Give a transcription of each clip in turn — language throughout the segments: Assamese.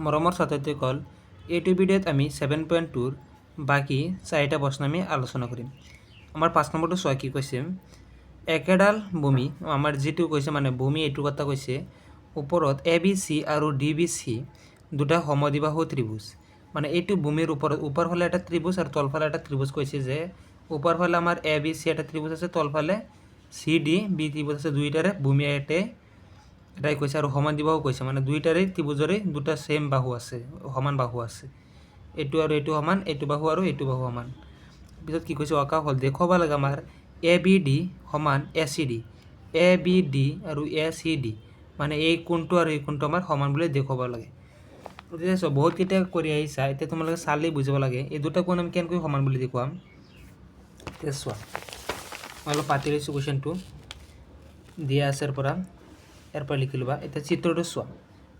মৰমৰ ছাত্ৰসকল, এইটো ভিডিঅ'ত আমি 7.2ৰ বাকী 4টা প্ৰশ্ন আমি আলোচনা কৰিম। আমাৰ 5 নম্বৰটো চোৱা কি কৈছে, একেডাল ভূমি আমাৰ যিটো কৈছে মানে ভূমি এইটো কথা কৈছে, ওপৰত ABC আৰু DBC দুটা সমদ্বিবাহু ত্ৰিভুজ, মানে এইটো ভূমিৰ ওপৰত ওপৰফালে এটা ত্ৰিভুজ আৰু তলফালে এটা ত্ৰিভুজ কৈছে যে ওপৰফালে আমাৰ ABC এটা ত্ৰিভুজ আছে, তলফালে CDB ত্ৰিভুজ আছে, দুইটাৰে ভূমি এটাই কৈছে আৰু সমদ্বিবাহু কৈছে, মানে দুইটাৰে ত্ৰিভুজৰে দুটা সেম বাহু আছে, সমান বাহু আছে, এইটো আৰু এইটো সমান, এইটো বাহু আৰু এইটো বাহু সমান। পিছত কি কৈছে, অঁকা হ'ল দেখুৱাব লাগে আমাৰ ABD সমান ACD, ABD আৰু ACD মানে এই কোণটো আৰু এই কোণটো আমাৰ সমান বুলি দেখুৱাব লাগে। এতিয়া চোৱা বহুতকেইটা কৰি আহিছা, এতিয়া তোমালোকে চালেই বুজিব লাগে এই দুটা কোণ আমি কেনেকৈ সমান বুলি দেখুৱাম। এতিয়া চোৱা মই অলপ পাতি লৈছোঁ, কুৱেশ্যনটো দিয়া আছে পৰা ইয়াৰ পৰা লিখি ল'বা। এতিয়া চিত্ৰটো চোৱা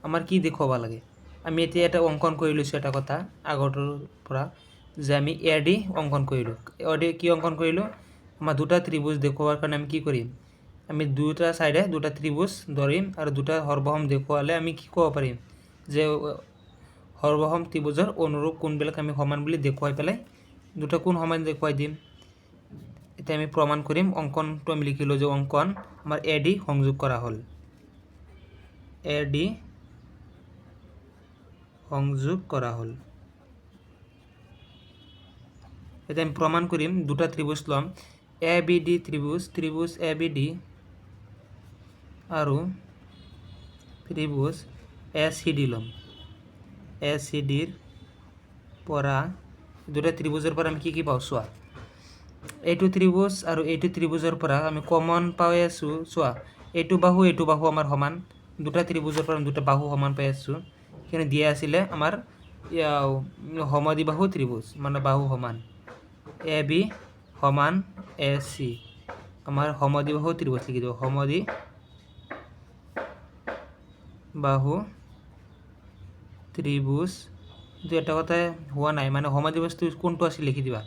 আমাৰ কি দেখুৱাব লাগে, আমি এতিয়া এটা অংকন কৰি লৈছোঁ, এটা কথা আগৰটোৰ পৰা যে আমি AD অংকন কৰিলোঁ। AD কি অংকন কৰিলোঁ, আমাৰ দুটা ত্ৰিভুজ দেখুওৱাৰ কাৰণে আমি কি কৰিম, আমি দুটা চাইডে দুটা ত্ৰিভুজ ধৰিম আৰু দুটা সৰ্বসম দেখুৱালে আমি কি ক'ব পাৰিম যে সৰ্বসম ত্ৰিভুজৰ অনুৰূপ কোণবিলাক আমি সমান বুলি দেখুৱাই পেলাই দুটা কোণ সমান দেখুৱাই দিম। এতিয়া আমি প্ৰমাণ কৰিম, অংকনটো আমি লিখিলোঁ যে অংকন আমাৰ AD সংযোগ কৰা হ'ল, AD সংযোগ কৰা হ'ল। এতিয়া আমি প্ৰমাণ কৰিম, দুটা ত্ৰিভুজ ল'ম, ABD ত্ৰিভুজ ABD আৰু ত্ৰিভুজ ACD ল'ম। ACDৰ পৰা দুটা ত্ৰিভুজৰ পৰা আমি কি পাওঁ চোৱা, এইটো ত্ৰিভুজ আৰু এইটো ত্ৰিভুজৰ পৰা আমি কমন পাই আছোঁ। চোৱা এইটো বাহু আমাৰ সমান, দুটা ত্ৰিভুজৰ পৰা দুটা বাহু সমান পাই আছোঁ। সেইখিনি দিয়া আছিলে আমাৰ সমদ্বিবাহু ত্ৰিভুজ, মানে বাহু সমান, AB সমান AC আমাৰ সমদ্বিবাহু ত্ৰিভুজ লিখি দিব, সমদ্বিবাহু ত্ৰিভুজ। কিন্তু এটা কথা হোৱা নাই, মানে সমদ্বিবাহু কোনটো আছিল লিখি দিবা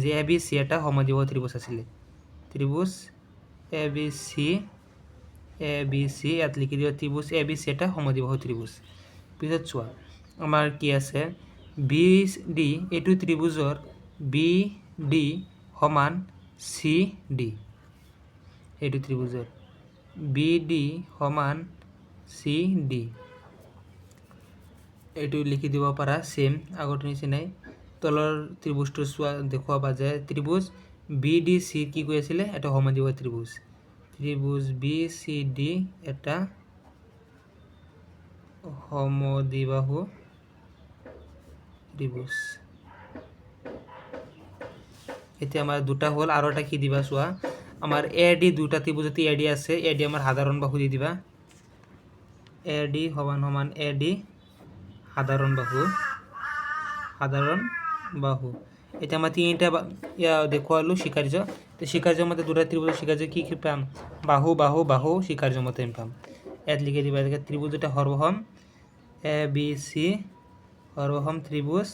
যে ABC এটা সমদ্বিবাহু ত্ৰিভুজ আছিলে, ত্ৰিভুজ ABC ইয়াত লিখি দিবা ত্ৰিভুজ ABC এটা সমদ্বিবাহু ত্ৰিভুজ। পিছত চোৱা আমাৰ কি আছে, BD এইটো ত্ৰিভুজৰ BD সমান CD, এইটো ত্ৰিভুজৰ BD সমান CD, এইটো লিখি দিব পাৰা সেম আগৰ নিচিনাই। তলৰ ত্ৰিভুজটো চোৱা দেখুৱাবা যে ত্ৰিভুজ BDC কি কৈ আছিলে, এটা সমদ্বিবাহু ত্ৰিভুজ, ত্ৰিভুজ BCD এটা সমদ্বিবাহু ত্ৰিভুজ। এতিয়া আমাৰ দুটা হ'ল, আৰু এটা কি দিবা চোৱা, আমাৰ AD দুটা ত্ৰিভুজতে AD আছে, AD আমাৰ সাধাৰণ বাহু দি দিবা, AD সমান AD সাধাৰণ বাহু। এতিয়া আমাৰ তিনিটা দেখুৱালোঁ স্বীকাৰ্য, স্বীকাৰ্য মতে দুটা ত্ৰিভুজৰ স্বীকাৰ্য কি পাম, বাহু বাহু বাহু স্বীকাৰ্য মতে পাম। ইয়াত লিখি দিবা ত্ৰিভুজ দুটা সৰ্বসম, ABC সৰ্বসম ত্ৰিভুজ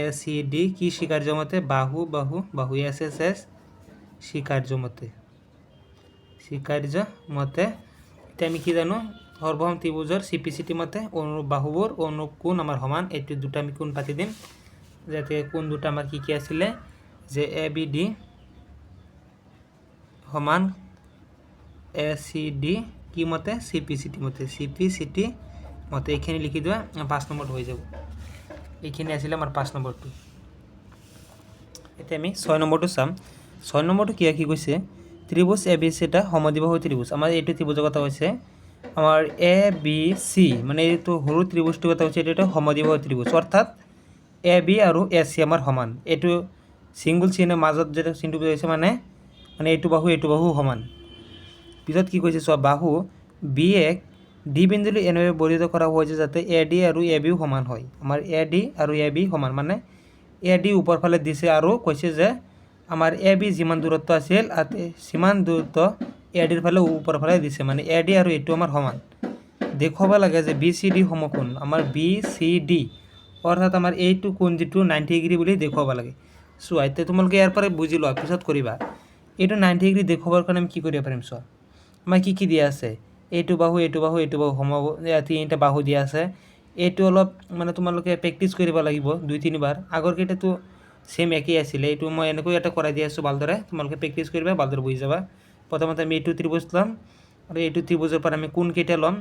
ACD কি স্বীকাৰ্য মতে, বাহু বাহু বাহু SSS স্বীকাৰ্য মতে। এতিয়া আমি কি জানো, সৰ্বসম ত্ৰিভুজৰ CPCT মতে অনুৰূপ বাহুবোৰ অনুৰূপ কোণ আমাৰ সমান, এইটো দুটা আমি কোণ পাতি দিম, যাতে কোণ দুটা আমাৰ কি আছিলে যে ABD সমান ACD কি মতে, CPCT মতে এইখিনি লিখি দিবা, 5 নম্বৰটো হৈ যাব। এইখিনি আছিলে আমাৰ 5 নম্বৰটো। এতিয়া আমি 6 নম্বৰটো চাম। 6 নম্বৰটো কি কৈছে, ত্ৰিভুজ ABC এটা সমদ্বিবাহু ত্ৰিভুজ, আমাৰ এইটো ত্ৰিভুজৰ কথা হৈছে, আমাৰ ABC মানে এইটো সৰু ত্ৰিভুজটোৰ কথা হৈছে, এইটো এটা সমদ্বিবাহু ত্ৰিভুজ, অৰ্থাৎ AB আৰু AC আমাৰ সমান, এইটো চিংগুল চিনৰ মাজত যেটা চিনটো হৈছে মানে এইটো বাহু সমান। পিছত কি কৈছে চোৱা, বাহু BX D বিন্দুলৈ এনেভাবে বৰ্ধিত কৰা হৈছে যাতে AD আৰু ABও সমান হয়। আমাৰ AD আৰু AB সমান, মানে AD ওপৰ ফালে দিছে আৰু কৈছে যে আমাৰ AB যিমান দূৰত্ব আছিল সিমান দূৰত্ব ADৰ ফালে ওপৰ ফালে দিছে, মানে AD আৰু এইটো আমাৰ সমান। দেখুৱাব লাগে যে BCD সমকোণ, আমাৰ BCD অৰ্থাৎ আমাৰ এইটো কোণ যিটো 90 ডিগ্ৰী বুলি দেখুৱাব লাগে। চোৱা এতিয়া তোমালোকে ইয়াৰ পৰা বুজি লোৱা, পিছত কৰিবা। এইটো 90 ডিগ্ৰী দেখুৱাবৰ কাৰণে আমি কি কৰিব পাৰিম চোৱা, আমাৰ কি দিয়া আছে, এইটো বাহু তিনিটা বাহু দিয়া আছে, এইটো অলপ মানে তোমালোকে প্ৰেক্টিছ কৰিব লাগিব 2-3 বাৰ। আগৰকেইটাতো সেম একেই আছিলে। এইটো মই এনেকৈ এটা কৰাই দি আছোঁ ভালদৰে, তোমালোকে প্ৰেক্টিছ কৰিবা, ভালদৰে বুজি যাবা। প্ৰথমতে আমি এইটো ত্ৰিভুজ ল'ম আৰু এইটো ত্ৰিভুজৰ পৰা আমি কোণকেইটা ল'ম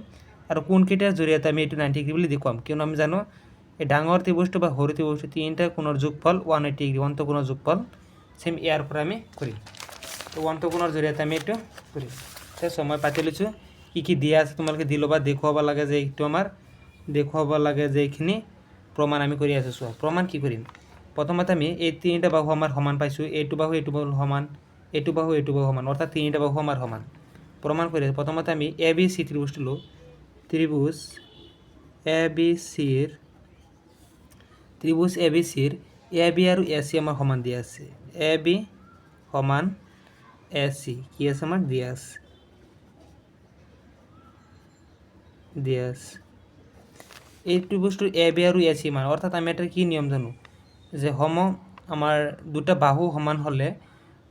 আৰু কোণকেইটাৰ জৰিয়তে আমি এইটো 90 ডিগ্ৰী বুলি দেখুৱাম। কিয়নো আমি জানো এই ডাঙৰ ত্ৰিভুজটো বা সৰু ত্ৰিভুজটো তিনিটা কোণৰ যোগফল 180 ডিগ্ৰী, অন্তঃকোণৰ যোগফল। সেম ইয়াৰ পৰা আমি কৰিম। তো অন্তঃকোণৰ জৰিয়তে আমি এইটো কৰিম। ঠিক মই পাতি লৈছোঁ কি দিয়া আছে, তোমালোকে দি ল'বা। দেখুৱাব লাগে যে এইটো আমাৰ দেখুৱাব লাগে যে এইখিনি প্ৰমাণ আমি কৰি আছোঁ। চোৱা প্ৰমাণ কি কৰিম। প্ৰথমতে আমি এই তিনিটা বাহু আমাৰ সমান পাইছোঁ। এইটো বাহু সমান, এইটো বাহু সমান, অৰ্থাৎ তিনিটা বাহু আমাৰ সমান। প্ৰমাণ কৰি প্ৰথমতে আমি ABC ত্ৰিভুজটো লওঁ। ত্ৰিভুজ ABCৰ AB আৰু AC আমাৰ সমান দিয়া আছে। AB সমান AC কি আছে আমাৰ দিয়া আছে। এই ত্ৰিভুজটোৰ AB আৰু AC মান, অৰ্থাৎ আমি এটাৰ কি নিয়ম জানো যে আমাৰ দুটা বাহু সমান হ'লে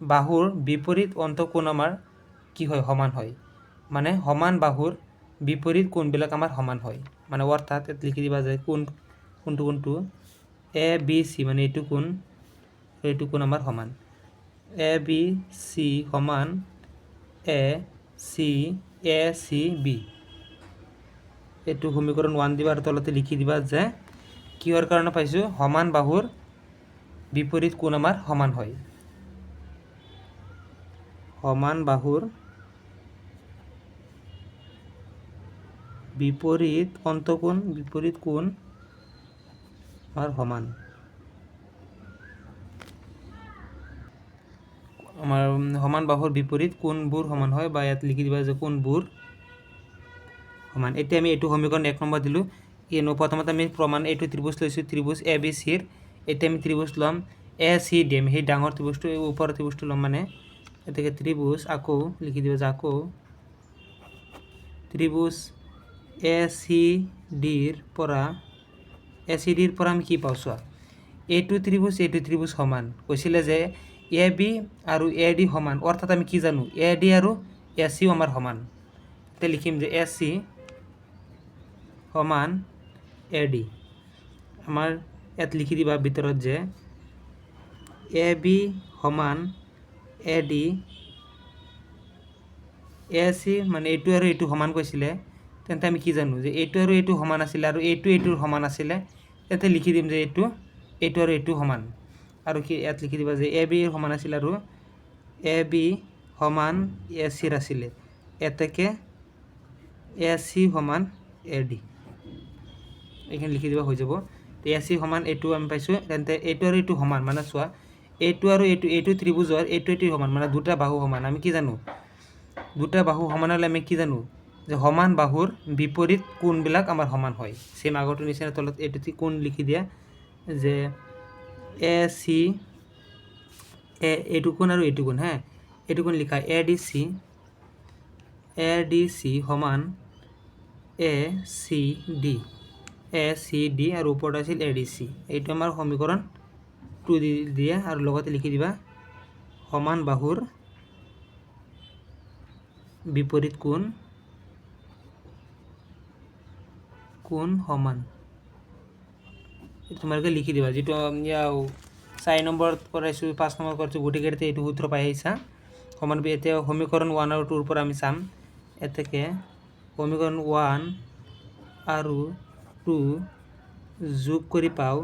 বাহুৰ বিপৰীত অন্তঃকোণ আমাৰ কি হয়, সমান হয়। মানে সমান বাহুৰ বিপৰীত কোণবিলাক আমাৰ সমান হয়। মানে অৰ্থাৎ ইয়াত লিখি দিবা যে কোনটো ABC মানে এইটো কোণ আমাৰ সমান। ABC সমান ACB। এইটো সমীকৰণ 1 দিবা আৰু তলতে লিখি দিবা যে কিহৰ কাৰণে পাইছোঁ, সমান বাহুৰ বিপৰীত কোণ আমাৰ সমান হয়। সমান বাহুৰ বিপৰীত অন্তঃকোণ আমাৰ সমান। আমাৰ সমান বাহুৰ বিপৰীত কোণবোৰ সমান হয়, বা ইয়াত লিখি দিবা যে কোণবোৰ সমান। এতিয়া আমি এইটো সমীকৰণ 1 নম্বৰ দিলোঁ। কিয়নো প্ৰথমতে আমি প্ৰমাণ এইটো ত্ৰিভুজ লৈছোঁ, ত্ৰিভুজ ABCৰ। এতিয়া আমি ত্ৰিভুজ ল'ম ACD, আমি সেই ডাঙৰ ত্ৰিভুজটো ওপৰৰ ত্ৰিভুজটো ল'ম। মানে এতেকে ত্ৰিভুজ আকৌ লিখি দিব যে আকৌ ত্ৰিভুজ ACDৰ পৰা আমি কি পাওঁ চোৱা। এইটো ত্ৰিভুজ সমান। কৈছিলে যে AB আৰু AD সমান, অৰ্থাৎ আমি কি জানো AD আৰু ACও আমাৰ সমান। এতিয়া লিখিম যে AC সমান AD। আমাৰ ইয়াত লিখি দিবা ভিতৰত যে AB সমান AD, AC মানে এইটো আৰু এইটো সমান কৈছিলে, তেন্তে আমি কি জানো যে এইটো আৰু এইটো সমান আছিলে আৰু এইটোৰ সমান আছিলে। ইয়াতে লিখি দিম যে এইটো আৰু এইটো সমান। আৰু কি ইয়াত লিখি দিবা যে AB সমান আছিল আৰু AB সমান ACৰ আছিলে। এতেকে AC সমান AD এইখিনি লিখি দিবা, হৈ যাব। AC সমান এইটো আমি পাইছোঁ, তেন্তে এইটো আৰু এইটো সমান। মানে চোৱা এইটো আৰু এইটো ত্ৰিভুজৰ এইটো সমান, মানে দুটা বাহু সমান। আমি কি জানো দুটা বাহু সমান হ'লে আমি কি জানো যে সমান বাহুৰ বিপৰীত কোণবিলাক আমাৰ সমান হয়। সেম আগৰটো নিচিনা তলত এইটো কোণ লিখি দিয়া যে AC এইটো কোণ আৰু এইটো কোণ, হা এইটো কোণ লিখা ADC সমান ACD আৰু ওপৰত আছিল ADC। এইটো আমাৰ সমীকৰণ 2 দি দিয়া আৰু লগতে লিখি দিবা সমান বাহুৰ বিপৰীত কোণ সমান। তোমালোকে লিখি দিবা। যেটো 4 নম্বৰত কৰাইছোঁ, 5 নম্বৰ কৰিছোঁ, গোটেইকেইটাতে এইটো সূত্ৰ পাই আহিছা। সমান এতিয়া সমীকৰণ 1 আৰু 2ৰ পৰা আমি চাম। এতেকে সমীকৰণ 1 আৰু 2 যোগ কৰি পাওঁ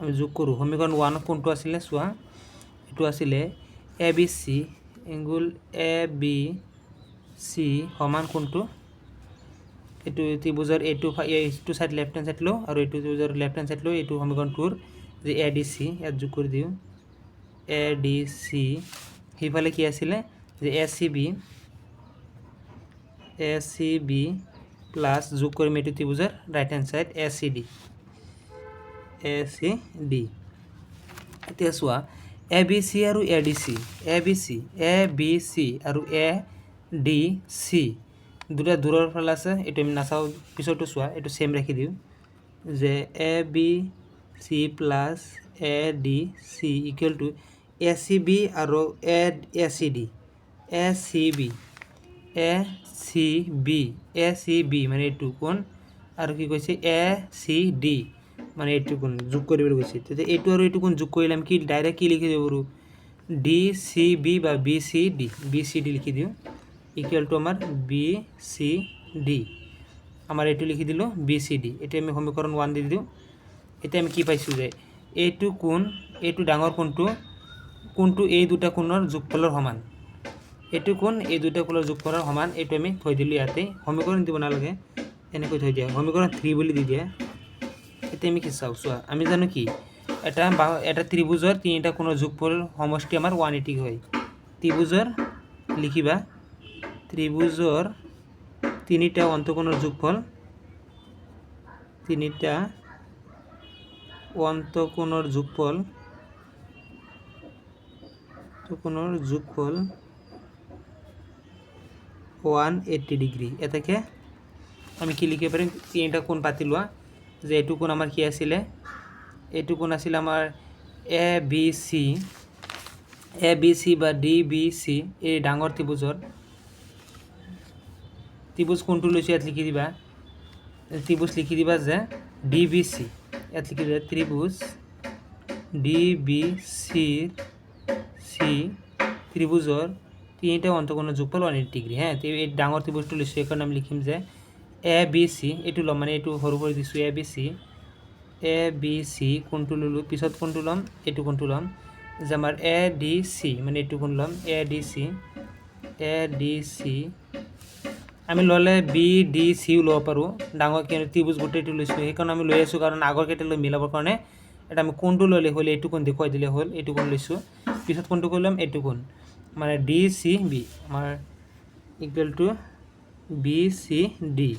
আমি যোগ কৰোঁ। সমীকৰণ 1 কোনটো আছিলে চোৱা, এইটো আছিলে ABC এংগুল ABC সমান কোনটো, এইটো ত্ৰিভুজৰ এইটো চাইড লেফ্ট হেণ্ড চাইড লওঁ আৰু এইটো ত্ৰিভুজৰ লেফ্ট হেণ্ড চাইড লওঁ। এইটো সমীকৰণ 2ৰ যে ADC ইয়াত যোগ কৰি দিওঁ ADC। সেইফালে কি আছিলে যে ACB প্লাছ যোগ কৰিম এইটো ত্ৰিভুজৰ ৰাইট হেণ্ড চাইড ACD। এতিয়া চোৱা ABC আৰু ADC আৰু ADC দুটা দূৰৰ ফালে আছে। এইটো আমি নাচাওঁ, পিছতো চোৱা এইটো সেম ৰাখি দিওঁ যে ABC plus ADC equal to ACB আৰু ACB এ চি বি মানে এইটো কোণ আৰু কি কৈছে এ চি ডি মানে এইটো কোণ যোগ কৰিবলৈ কৈছে। তেতিয়া এইটো আৰু এইটো কোণ যোগ কৰিলে আমি কি ডাইৰেক্ট কি লিখি দিব পাৰোঁ ডি চি বি বা বি চি ডি লিখি দিওঁ ইকুৱেল টু আমাৰ বি চি ডি আমাৰ এইটো লিখি দিলোঁ বি চি ডি। এতিয়া আমি সমীকৰণ 1 দি দিওঁ। এতিয়া আমি কি পাইছোঁ যে এইটো কোণ এইটো ডাঙৰ কোণটো এই দুটা কোণৰ যোগফলৰ সমান। এইটো কোণ এই দুটা কোণৰ যোগফলৰ সমান। এইটো আমি থৈ দিলোঁ ইয়াতে, সমীকৰণ দিব নালাগে, এনেকৈ থৈ দিয়া সমীকৰণ 3 বুলি দি দিয়া। এতিয়া আমি কি চাওঁ চোৱা, আমি জানো কি এটা ত্ৰিভুজৰ তিনিটা কোণৰ যোগফল সমষ্টি আমাৰ 180 হয়। ত্ৰিভুজৰ লিখিবা ত্ৰিভুজৰ তিনিটা অন্তঃকোণৰ যোগফল তিনিটা অন্তঃকোণৰ যোগফল 180 ডিগ্ৰী। এটাকে আমি কি লিখিব পাৰিম তিনিটা কোণ পাতি লোৱা যে এইটো কোণ আমাৰ কি আছিলে, এইটো কোণ আছিল আমাৰ এ বি চি বা ডি বি চি এই ডাঙৰ ত্ৰিভুজ কোণটো লৈছোঁ ইয়াত লিখি দিবা ত্ৰিভুজ লিখি দিবা যে ডি বি চি ইয়াত লিখি দিবা ত্ৰিভুজ ডি বি চি ত্ৰিভুজৰ তিনিটা অন্তঃকোণৰ যোগফল 180 ডিগ্ৰী। হ্যাঁ, এই ডাঙৰ ত্ৰিভুজটো লৈছোঁ সেইকাৰণে আমি লিখিম যে এ বি চি এইটো ল'ম মানে এইটো সৰু কৰি দিছোঁ এ বি চি কোণটো ল'লোঁ, পিছত কোণটো ল'ম এইটো কোণটো ল'ম যে আমাৰ এ ডি চি মানে এইটো কোণ ল'ম এ ডি চি আমি ল'লে বি ডি চিও ল'ব পাৰোঁ। ডাঙৰ ত্ৰিভুজ গোটেইটো লৈছোঁ সেইকাৰণে আমি লৈ আছোঁ কাৰণ আগৰ কেইটালৈ মিলাবৰ কাৰণে এটা আমি কোণটো ল'লে হ'ল এইটো কোণ দেখুৱাই দিলে হ'ল। এইটো কোণ লৈছোঁ, পিছত কোণটো কৰি ল'ম এইটো কোণ মানে ডি চি বি আমাৰ equal to B C D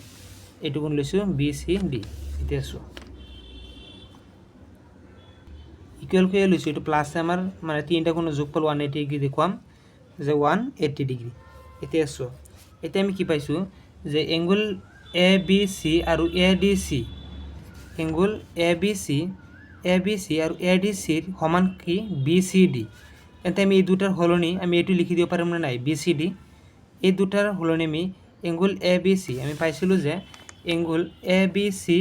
এইটো কোণ লৈছোঁ বি চি ডি। এতিয়া চোৱা ইকুৱেল কৰি লৈছোঁ এইটো প্লাছ আমাৰ মানে তিনিটা কোণৰ যোগফল 180 ডিগ্ৰী দেখুৱাম যে 180 ডিগ্ৰী। এতিয়া চোৱা এতিয়া আমি কি পাইছোঁ যে এংগুল এ বি চি আৰু A D C angle A B C আৰু এ ডি চিৰ সমান কি বি চি ডি। এতিয়া আমি এই দুটাৰ সলনি আমি এইটো লিখি দিব পাৰিম নে নাই বি চি ডি। এই দুটাৰ সলনি আমি এংগুল এ বি চি আমি পাইছিলোঁ যে এংগুল এ বি চি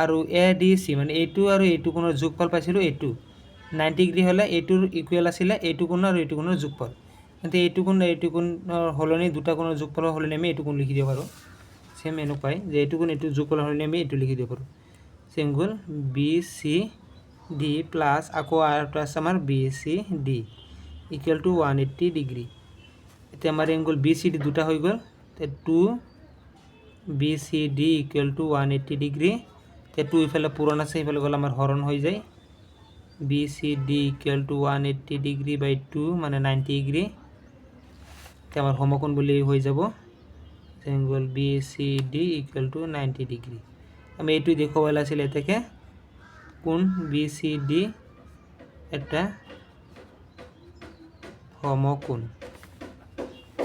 আৰু এ ডি চি মানে এইটো আৰু এইটো কোণৰ যোগফল পাইছিলোঁ এইটো 90 ডিগ্ৰী হ'লে এইটোৰ ইকুৱেল আছিলে এইটো কোণ আৰু এইটো কোণৰ যোগফল। কিন্তু এইটো কোণৰ সলনি দুটা কোণৰ যোগফলৰ সলনি আমি এইটো কোণ লিখি দিব পাৰোঁ। সেম এনেকুৱাই যে এইটো কোণ এইটো যোগফলৰ সলনি আমি এইটো লিখি দিব পাৰোঁ angle B C D plus আকৌ আৰু আছে আমাৰ B C D equal to 180 degree. এতিয়া আমাৰ এংগুল বি চি ডি দুটা হৈ গ'ল, 2 B C D equal to 180 degree. এতিয়া 2 ইফালে পূৰণ আছে ইফালে গ'লে আমাৰ হৰণ হৈ যায় B C D equal to 180 degree by 2 মানে 90 ডিগ্ৰী। এতিয়া আমাৰ সমকোণ বুলি হৈ যাব angle B C D equal to 90 degree. আমি এইটো দেখুৱাব লাগিছিল এতেকে কোণ বি চি ডি এটা সমকোণ।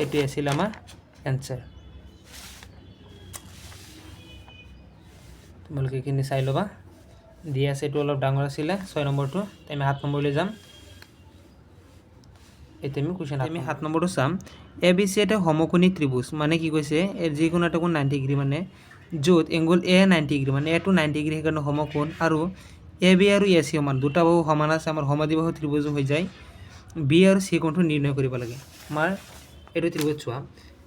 এইটোৱে আছিল আমাৰ এনচাৰ। তোমালোকে এইখিনি চাই ল'বা দি আছে এইটো অলপ ডাঙৰ আছিলে 6 নম্বৰটো। আমি 7 নম্বৰলৈ যাম। এতিয়া আমি কুৱেশ্যন আমি 7 নম্বৰটো চাম। এ বি চি এটা সমকোণী ত্ৰিভুজ মানে কি কৈছে যিকোনো এটা কোণ 90 ডিগ্ৰী মানে য'ত এংগুল এ 90 ডিগ্ৰী মানে এটো 90 ডিগ্ৰী সেইকাৰণে সমকোণ আৰু এ বি আৰু এ চি সমান দুটা বাহু সমান আছে আমাৰ সমদ্বিবাহু ত্ৰিভুজ হৈ যায়। বি আৰু চি কোণটো নিৰ্ণয় কৰিব লাগে। আমাৰ এইটো ত্ৰিভুজ চোৱা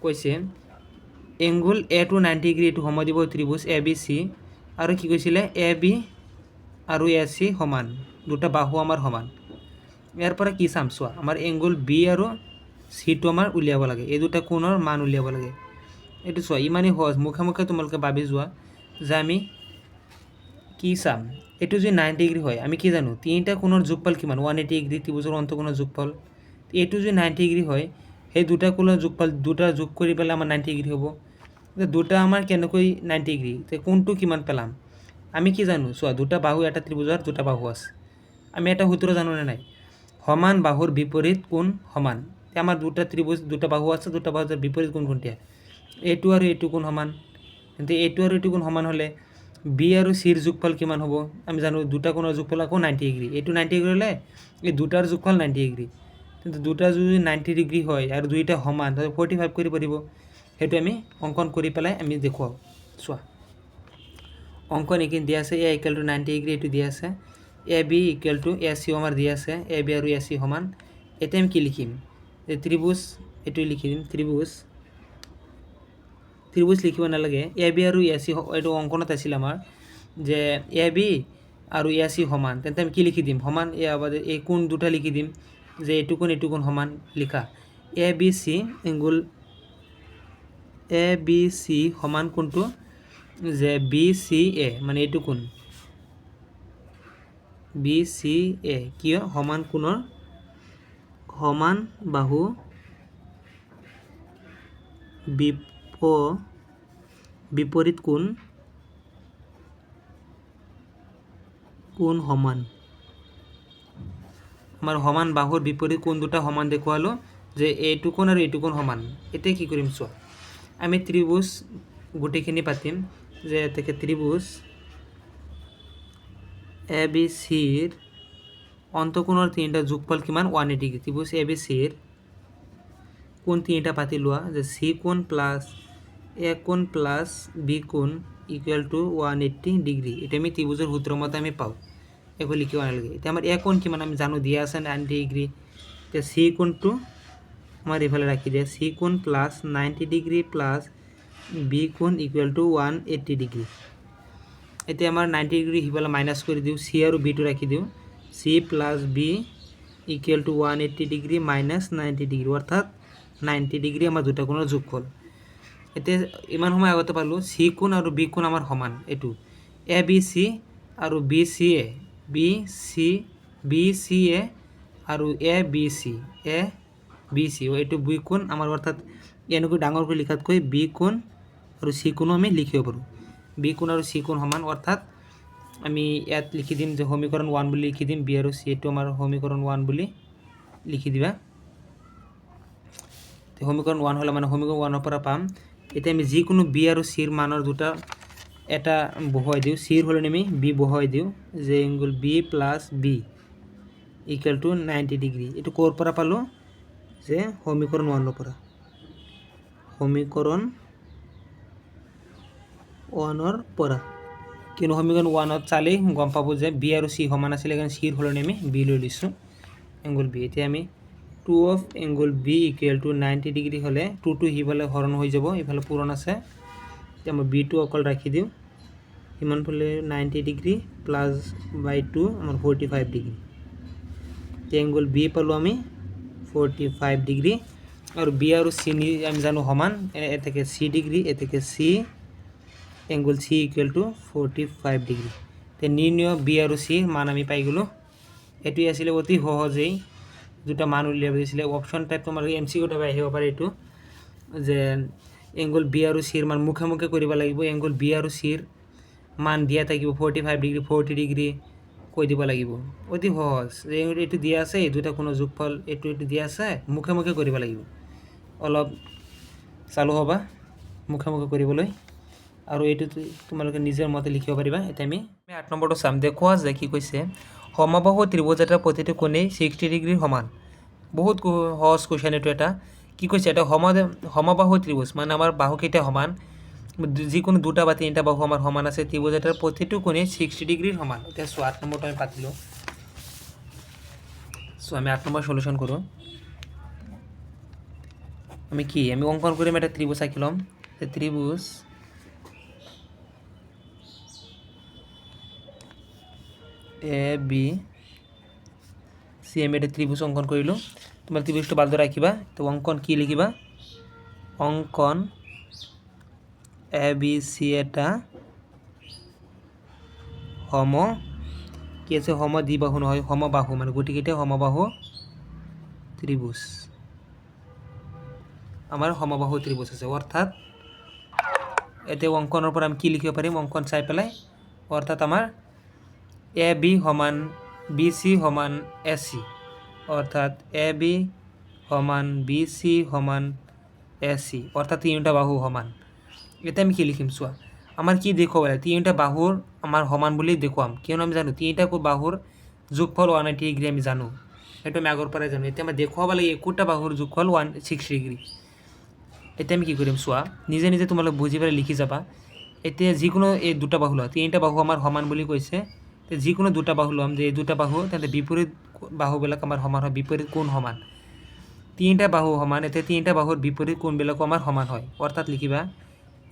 কৈছে এংগুল এ টু 90 ডিগ্ৰী এইটো সমদ্বিবাহু ত্ৰিভুজ এ বি চি আৰু কি কৈছিলে এ বি আৰু এ চি সমান দুটা বাহু আমাৰ সমান। ইয়াৰ পৰা কি চাম চোৱা আমাৰ এংগুল বি আৰু চিটো আমাৰ উলিয়াব লাগে, এই দুটা কোণৰ মান উলিয়াব লাগে। এইটো চোৱা ইমানেই সহজ, মুখে মুখে তোমালোকে ভাবি যোৱা যে আমি কি চাম এইটো যদি 90 ডিগ্ৰী হয় আমি কি জানো তিনিটা কোণৰ যোগফল কিমান 180 ডিগ্ৰী ত্ৰিভুজৰ অন্তঃকোণৰ যোগফল। এইটো যদি 90 ডিগ্ৰী হয় সেই দুটা কোণৰ যোগফল দুটা যোগ কৰি পেলাই আমাৰ 90 ডিগ্ৰী হ'ব। দুটা আমাৰ কেনেকৈ 90 ডিগ্ৰী কোণটো কিমান পেলাম আমি কি জানো চোৱা দুটা বাহু এটা ত্ৰিভুজৰ দুটা বাহু আছে। আমি এটা সূত্ৰ জানো নে নাই সমান বাহুৰ বিপৰীত কোণ সমান। আমাৰ দুটা ত্ৰিভুজ দুটা বাহু আছে দুটা বাহুৰ বিপৰীত কোণ কোনটা এইটো আৰু এইটো কোণ সমান। কিন্তু এইটো আৰু এইটো কোণ সমান হ'লে বি আৰু চিৰ যোগফল কিমান হ'ব আমি জানো দুটা কোণৰ যোগফল আকৌ 90 ডিগ্ৰী। এইটো 90 ডিগ্ৰী হ'লে এই দুটাৰ যোগফল 90 ডিগ্ৰী। কিন্তু দুটা যদি 90 ডিগ্ৰী হয় আৰু দুইটা সমান তাহলে 45 কৰিব পাৰিব সেইটো আমি অংকন কৰি পেলাই আমি দেখুৱাওঁ চোৱা অংকন এইখিনি দিয়া আছে এ ইকুৱেল টু 90 ডিগ্ৰী এইটো দিয়া আছে A B equal to A C আমাৰ দিয়া আছে এ বি আৰু এ চি সমান এতিয়া আমি কি লিখিম যে ত্ৰিভুজ এইটো লিখি দিম ত্ৰিভুজ লিখিব নালাগে এ বি আৰু এ চি এইটো অংকনত আছিল আমাৰ যে এ বি আৰু এ চি সমান তেন্তে আমি কি লিখি দিম সমান এই কোণ দুটা লিখি দিম যে এইটো কোণ সমান লিখা এ B C angle A B C সমান কোনটো যে বি চি এ মানে এইটো কোণ বি চি এ কিয় সমান কোণৰ সমান বাহু বিপৰীত কোণ সমান আমাৰ সমান বাহুৰ বিপৰীত কোণ দুটা সমান দেখুৱালোঁ যে এইটো কোণ আৰু এইটো কোণ সমান এতিয়া কি কৰিম চোৱা আমি ত্ৰিভুজ গোটেইখিনি পাতিম যে এতেকে ত্ৰিভুজ এ বি চিৰ অন্তঃকোণৰ তিনিটা যোগফল কিমান 180 ডিগ্ৰী ত্ৰিভুজ এ বি চিৰ কোণ তিনিটা পাতি লোৱা যে চি কোণ প্লাছ এ কোণ প্লাছ বি কোণ ইকুৱেল টু 180 ডিগ্ৰী এটা আমি ত্ৰিভুজৰ সূত্ৰ মতে আমি পাওঁ একো লিখিব নালাগে এতিয়া আমাৰ এ কোণ কিমান আমি জানো দিয়া আছে 90 ডিগ্ৰী এতিয়া চি কোণটো আমাৰ এইফালে ৰাখি দিয়া চি কোণ প্লাছ 90 ডিগ্ৰী প্লাছ বি কোণ ইকুৱেল টু 180 ডিগ্ৰী এতিয়া আমাৰ 90 ডিগ্ৰী সিফালে মাইনাছ কৰি দিওঁ চি আৰু বিটো ৰাখি দিওঁ C plus B equal to 180 degree minus 90 degree অৰ্থাৎ 90 ডিগ্ৰী আমাৰ দুটা কোণৰ যোগফল এতিয়া ইমান সময় আগতে পালোঁ চি কোণ আৰু বি কোণ আমাৰ সমান এইটো এ বি চি আৰু বি চি এ আৰু এ বি চি এইটো বি কোণ আমাৰ অৰ্থাৎ এনেকৈ ডাঙৰকৈ লিখাতকৈ বি কোণ আৰু চি কোণো আমি লিখিব পাৰোঁ বি কোণ আৰু চি কোণ সমান অৰ্থাৎ আমি ইয়াত লিখি দিম যে সমীকৰণ 1 বুলি লিখি দিম বি আৰু চি এইটো আমাৰ সমীকৰণ 1 বুলি লিখি দিবা সমীকৰণ 1 হ'লে মানে সমীকৰণ 1 ৰ পৰা পাম এতিয়া আমি যিকোনো বি আৰু চিৰ মানৰ দুটা এটা বহুৱাই দিওঁ চিৰ হ'লে আমি বি বহুৱাই দিওঁ যে angle B plus B equal to 90 degree এইটো ক'ৰ পৰা পালোঁ যে সমীকৰণ 1 ৰ পৰা সমীকৰণ 1 ৰ পৰা কিনো সমীকৰণ 1 ত চালেই গম পাব যে বি আৰু চি সমান আছিল কাৰণ চিৰ হ'লে আমি বি লৈ লৈছোঁ এংগুল বি এতিয়া আমি 2 of angle B equal to 90 degree হ'লে 2 টো সিফালে হৰণ হৈ যাব ইফালে পূৰণ আছে এতিয়া মই বিটো অকল ৰাখি দিওঁ সিমান ফালে 90 ডিগ্ৰী প্লাছ বাই 2 আমাৰ 45 ডিগ্ৰী এতিয়া এংগুল বি পালোঁ আমি 45 ডিগ্ৰী আৰু বি আৰু চি আমি জানো সমান এতেকে চি ডিগ্ৰী এতেকে C angle C equal two 45 degree তে নিৰ্ণয় বি আৰু চি মান আমি পাই গ'লোঁ এইটোৱে আছিলে অতি সহজেই দুটা মান উলিয়াব দিছিলে অপশ্যন টাইপ তোমাৰ MCQ টাইপ আহিব পাৰে এইটো যে এংগুল বি আৰু চিৰ মান মুখে মুখে কৰিব লাগিব এংগুল বি আৰু চিৰ মান দিয়া থাকিব 45 ডিগ্ৰী 40 ডিগ্ৰী কৈ দিব লাগিব অতি সহজ এইটো দিয়া আছে এই দুটা কোনো যোগফল এইটো দিয়া আছে মুখে মুখে কৰিব লাগিব অলপ চালু হ'বা মুখে মুখে কৰিবলৈ আৰু এইটো তোমালোকে নিজৰ মতে লিখিব পাৰিবা এতিয়া আমি 8 নম্বৰটো চাম দেখুওৱা যে কি কৈছে সমবাহু ত্ৰিভুজ এটাৰ প্ৰতিটো কোণেই 60 ডিগ্ৰীৰ সমান বহুত সহজ কুৱেশ্যন এইটো এটা কি কৈছে এটা সমবাহু ত্ৰিভুজ মানে আমাৰ বাহুকেইটা সমান যিকোনো দুটা বা তিনিটা বাহু আমাৰ সমান আছে ত্ৰিভুজ এটাৰ প্ৰতিটো কোণেই 60 ডিগ্ৰীৰ সমান এতিয়া 8 নম্বৰটো আমি পাতিলোঁ আমি 8 নম্বৰ সলিউশ্যন কৰোঁ আমি অংকন কৰিম এটা ত্ৰিভুজ আঁকি ল'ম ত্ৰিভুজ এ বি চি আমি এটা ত্ৰিভুজ অংকন কৰিলোঁ তোমাৰ ত্ৰিভুজটো ভালদৰে ৰাখিবা তো অংকন কি লিখিবা অংকন এ বি চি এটা কি আছে সমদ্বিবাহু নহয় সমবাহু মানে গোটেইকেইটা সমবাহু ত্ৰিভুজ আমাৰ সমবাহু ত্ৰিভুজ আছে অৰ্থাৎ এতিয়া অংকনৰ পৰা আমি কি লিখিব পাৰিম অংকন চাই পেলাই অৰ্থাৎ আমাৰ এ বি সমান বি চি সমান এ চি অৰ্থাৎ এ বি সমান বি চি সমান এ চি অৰ্থাৎ তিনিটা বাহু সমান এতিয়া আমি কি লিখিম চোৱা আমাৰ কি দেখুৱাব লাগে তিনিটা বাহুৰ আমাৰ সমান বুলি দেখুৱাম কিয়নো আমি জানো তিনিটা বাহুৰ যোগফল 180 ডিগ্ৰী আমি জানো সেইটো আমি আগৰ পৰাই জানো এতিয়া আমি দেখুৱাব লাগে একোটা বাহুৰ যোগফল 160 ডিগ্ৰী এতিয়া আমি কি কৰিম চোৱা, নিজে নিজে তোমালোকে বুজি পেলাই লিখি যাবা। এতিয়া যিকোনো এই দুটা বাহু লোৱা, তিনিটা বাহু আমাৰ সমান বুলি কৈছে, যিকোনো দুটা বাহু ল'ম যে এই দুটা বাহু তেন্তে বিপৰীত বাহুবিলাক আমাৰ সমান হয়, বিপৰীত কোণ সমান। তিনিটা বাহু সমান, এতিয়া তিনিটা বাহুৰ বিপৰীত কোণবিলাকো আমাৰ সমান হয়। অৰ্থাৎ লিখিবা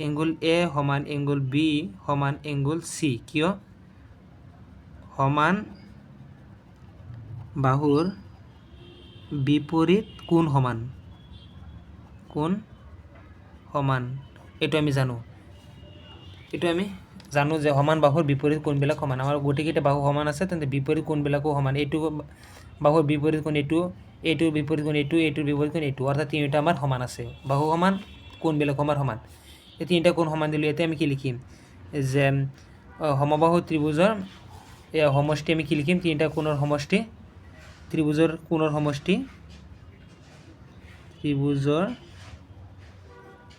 এংগুল এ সমান এংগুল বি সমান এংগুল চি। কিয়? সমান বাহুৰ বিপৰীত কোণ সমান, কোণ সমান, এইটো আমি জানো। যে সমান বাহুৰ বিপৰীত কোণবিলাক সমান। আমাৰ গোটেইকেইটা বাহু সমান আছে, তেন্তে বিপৰীত কোণবিলাকো সমান। এইটো বাহুৰ বিপৰীত কোণ এইটো, এইটোৰ বিপৰীত কোণ এইটো, এইটোৰ বিপৰীত কোণ এইটো, অৰ্থাৎ তিনিটা আমাৰ সমান আছে। বাহু সমান, কোণবিলাক সমান। এই তিনিটা কোণ সমান দিলোঁ। এতিয়া আমি কি লিখিম যে সমবাহু ত্ৰিভুজৰ সমষ্টি আমি কি লিখিম? তিনিটা কোণৰ সমষ্টি, ত্ৰিভুজৰ কোণৰ সমষ্টি, ত্ৰিভুজৰ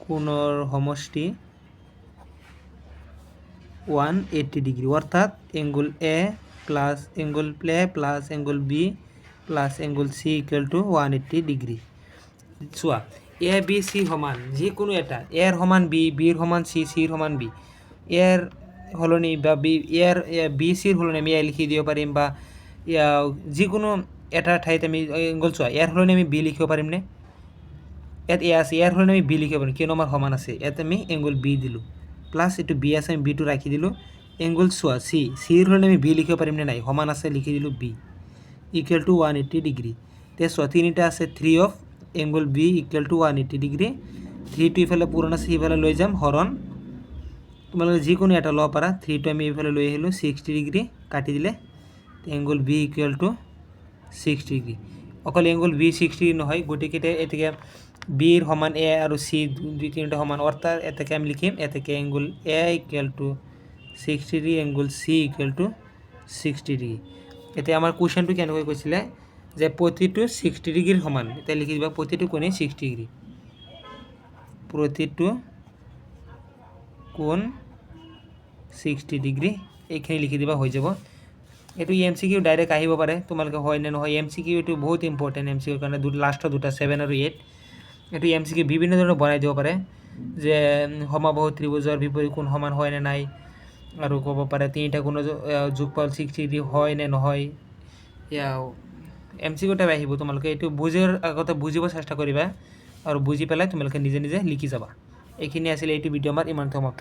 কোণৰ সমষ্টি 180 ডিগ্ৰী, অৰ্থাৎ angle A plus angle A plus angle B plus angle C equal to 180 degree. চোৱা, এ বি চি সমান যিকোনো এটা, এৰ সমান বি, বিৰ সমান চি, চিৰ সমান বি, এৰ সলনি বা বি চিৰ সলনি আমি এ লিখি দিব পাৰিম, বা যিকোনো এটা ঠাইত আমি এংগুল চোৱা, এৰ সলনি আমি বি লিখিব পাৰিমনে? ইয়াত এ আছে, ইয়াৰ সলনি আমি বি লিখিব পাৰিম, কিয়নো আমাৰ সমান আছে। ইয়াত আমি এংগুল বি দিলোঁ, প্লাছ এইটো বি আছে, আমি বিটো ৰাখি দিলোঁ। এংগুল চোৱা চি, চিৰ সলনি আমি বি লিখিব পাৰিমনে নাই? সমান আছে, লিখি দিলোঁ বি ইকুৱেল টু 180 ডিগ্ৰী। তে চোৱা, তিনিটা আছে, 3 of angle B equal to 180 degree. 3টো ইফালে পূৰণ আছে, সিফালে লৈ যাম হৰণ, তোমালোকে যিকোনো এটা ল'ব পাৰা। 3টো আমি এইফালে লৈ আহিলোঁ, 60 ডিগ্ৰী কাটি দিলে angle B equal to 60 degree. অকল এংগুল বি 60 নহয়, গোটেইকেইটা এতেকে বিৰ সমান এ আৰু চি দুই তিনিটা সমান, অৰ্থাৎ এতেকে আমি লিখিম এতেকে angle a equal to 60 degree, angle C equal to 60 degree. এতিয়া আমাৰ কুৱেশ্যনটো কেনেকৈ কৈছিলে যে প্ৰতিটো 60 ডিগ্ৰীৰ সমান। এতিয়া লিখি দিবা প্ৰতিটো কোণেই 60 ডিগ্ৰী, প্ৰতিটো কোণ 60 ডিগ্ৰী, এইখিনি লিখি দিবা, হৈ যাব। এইটো MCQ ডাইৰেক্ট আহিব পাৰে, তোমালোকে হয় নে নহয়। MCQ এইটো বহুত ইম্পৰ্টেণ্ট, MCQৰ কাৰণে লাষ্টৰ দুটা 7 আৰু 8। এইটো MCQ বিভিন্ন ধৰণৰ বনাই দিব পাৰে, যে সমবাহু ত্ৰিভুজৰ বিপৰীত কোণ সমান হয় নে নাই, আৰু ক'ব পাৰে তিনিটা কোণৰ যোগফল 60 ডিগ্ৰী হয় নে নহয়। MCQ টাইপ আহিব, তোমালোকে এইটো আগতে বুজিব চেষ্টা কৰিবা, আৰু বুজি পেলাই তোমালোকে নিজে নিজে লিখি যাবা। এইখিনি আছিলে এইটো ভিডিঅ' আমাৰ ইমানতে সমাপ্ত।